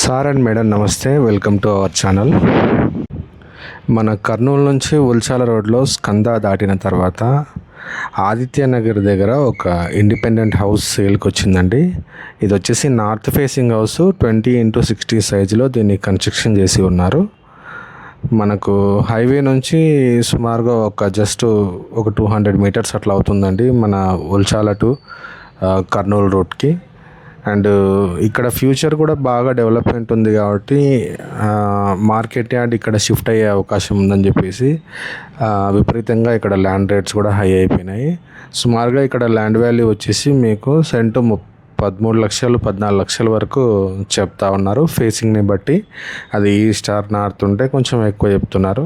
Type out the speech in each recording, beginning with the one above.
Sir and madam నమస్తే, welcome to our channel. మన కర్నూలు నుంచి ఉల్చాల రోడ్లో స్కంద దాటిన తర్వాత ఆదిత్య నగర్ దగ్గర ఒక ఇండిపెండెంట్ హౌస్ సేల్కి వచ్చిందండి. ఇది వచ్చేసి నార్త్ ఫేసింగ్ హౌస్, 20x60 సైజులో దీన్ని కన్స్ట్రక్షన్ చేసి ఉన్నారు. మనకు హైవే నుంచి సుమారుగా జస్ట్ ఒక 200 మీటర్స్ అట్లా అవుతుందండి మన ఉల్చాల టు కర్నూలు రూట్కి. అండ్ ఇక్కడ ఫ్యూచర్ కూడా బాగా డెవలప్మెంట్ ఉంది కాబట్టి మార్కెట్ యార్డ్ ఇక్కడ షిఫ్ట్ అయ్యే అవకాశం ఉందని చెప్పేసి విపరీతంగా ఇక్కడ ల్యాండ్ రేట్స్ కూడా హై అయిపోయినాయి. సుమారుగా ఇక్కడ ల్యాండ్ వాల్యూ వచ్చేసి మీకు సెంటు 13 లక్షలు 14 లక్షల వరకు చెప్తా ఉన్నారు ఫేసింగ్ని బట్టి. అది ఈస్ట్ ఆర్ నార్త్ ఉంటే కొంచెం ఎక్కువ చెప్తున్నారు,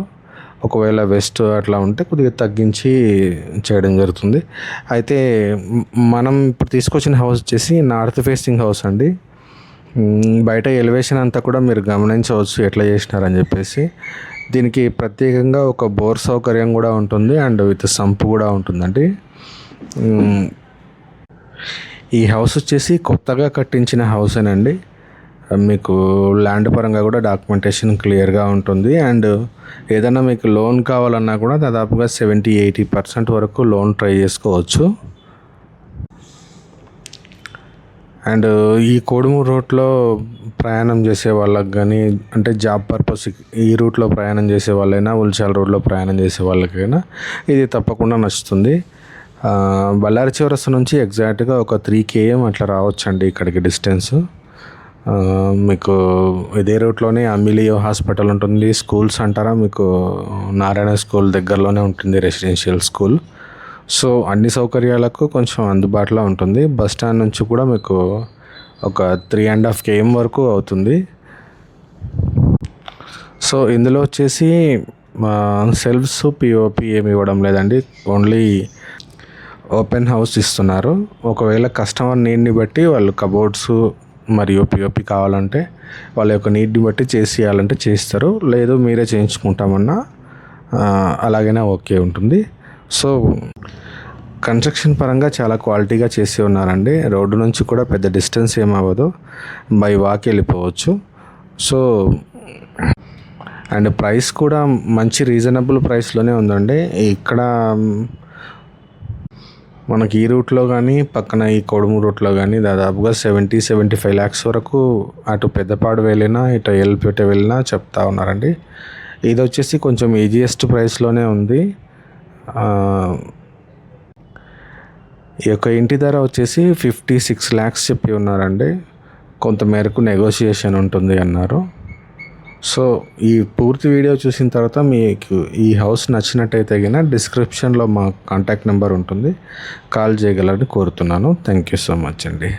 ఒకవేళ వెస్ట్ అట్లా ఉంటే కొద్దిగా తగ్గించి చేయడం జరుగుతుంది. అయితే మనం ఇప్పుడు తీసుకొచ్చిన హౌస్ వచ్చేసి నార్త్ ఫేసింగ్ హౌస్ అండి. బయట ఎలివేషన్ అంతా కూడా మీరు గమనించవచ్చు ఎట్లా చేసినారని చెప్పేసి. దీనికి ప్రత్యేకంగా ఒక బోర్ సౌకర్యం కూడా ఉంటుంది అండ్ విత్ సంప్ కూడా ఉంటుందండి. ఈ హౌస్ వచ్చేసి కొత్తగా కట్టించిన హౌసేనండి. మీకు ల్యాండ్ పరంగా కూడా డాక్యుమెంటేషన్ క్లియర్గా ఉంటుంది. అండ్ ఏదైనా మీకు లోన్ కావాలన్నా కూడా దాదాపుగా 70-80% వరకు లోన్ ట్రై చేసుకోవచ్చు. అండ్ ఈ కోడుమూరు రూట్లో ప్రయాణం చేసే వాళ్ళకి కానీ, అంటే జాబ్ పర్పస్ ఈ రూట్లో ప్రయాణం చేసే వాళ్ళైనా, ఉల్చాల రోడ్లో ప్రయాణం చేసే వాళ్ళకైనా ఇది తప్పకుండా నచ్చుతుంది. బళ్ళారి చౌరస్తా నుంచి ఎగ్జాక్ట్గా ఒక 3 km అట్లా రావచ్చండి ఇక్కడికి డిస్టెన్స్. మీకు ఇదే రూట్లోనే అమిలియో హాస్పిటల్ ఉంటుంది. స్కూల్స్ అంటారా, మీకు నారాయణ స్కూల్ దగ్గరలోనే ఉంటుంది, రెసిడెన్షియల్ స్కూల్. సో అన్ని సౌకర్యాలకు కొంచెం అందుబాటులో ఉంటుంది. బస్ స్టాండ్ నుంచి కూడా మీకు ఒక 3.5 km వరకు అవుతుంది. సో ఇందులో వచ్చేసి సెల్ఫ్స్ పిఓపి ఏమి ఇవ్వడం లేదండి, ఓన్లీ ఓపెన్ హౌస్ ఇస్తున్నారు. ఒకవేళ కస్టమర్ నీడ్ని బట్టి వాళ్ళు కబోర్డ్స్ మరియు పిఓపి కావాలంటే వాళ్ళ యొక్క నీడ్ని బట్టి చేసి ఇవ్వాలంటే చేస్తారు, లేదు మీరే చేయించుకుంటామన్నా అలాగైనా ఓకే ఉంటుంది. సో కన్స్ట్రక్షన్ పరంగా చాలా క్వాలిటీగా చేసి ఉన్నారండి. రోడ్డు నుంచి కూడా పెద్ద డిస్టెన్స్ ఏమవ్వదు, బై వాక్ వెళ్ళిపోవచ్చు. సో అండ్ ప్రైస్ కూడా మంచి రీజనబుల్ ప్రైస్లోనే ఉందండి. ఇక్కడ మనకి ఈ రూట్లో కానీ పక్కన ఈ కొడుము రూట్లో కానీ దాదాపుగా 70-75 lakhs వరకు అటు పెద్దపాడు వెళ్ళినా ఇటు ఎల్పేట వెళ్ళినా చెప్తా ఉన్నారండి. ఇది వచ్చేసి కొంచెం ఈజియెస్ట్ ప్రైస్లోనే ఉంది. ఈ యొక్క ఇంటి ధర వచ్చేసి 56 lakhs చెప్పి ఉన్నారండి. కొంతమేరకు నెగోషియేషన్ ఉంటుంది అన్నారు. సో ఈ పూర్తి వీడియో చూసిన తర్వాత మీకు ఈ హౌస్ నచ్చినట్టయితే కనుక డిస్క్రిప్షన్లో మా కాంటాక్ట్ నెంబర్ ఉంటుంది, కాల్ చేయగలరని కోరుతున్నాను. థ్యాంక్ యూ సో మచ్ అండి.